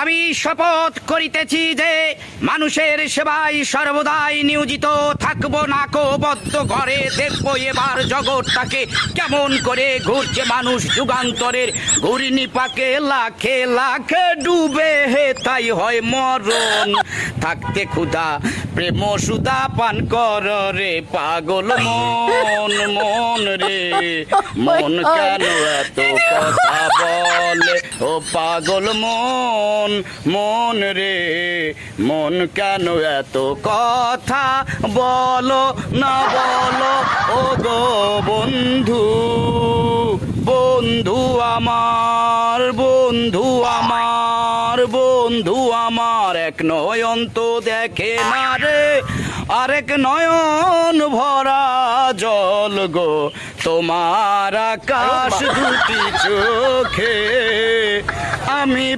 আমি শপথ করিতেছি যে মানুষের সেবায় সর্বদাই নিয়োজিত থাকব। নাকো বদ্ধ ঘরে দেখব এবার জগৎটাকে কেমন করে ঘুরছে মানুষ যুগান্তরের ঘূর্ণিপাকে লাখে লাখে ডুবে হে তাই হয় মরণ। থাকতে ক্ষুধা প্রেম সুধা পান কর রে পাগল মন। মন রে মন কেন এত কথা বলে ও পাগল মন। মন রে মন কেন এত কথা বলো না বলো ও গো বন্ধু। বন্ধু আমার বন্ধু আমার বন্ধু আমার এক নয়ন তো দেখে না রে আরেক নয়ন ভরা জল গো তোমার আকাশ দুটি চোখে আমি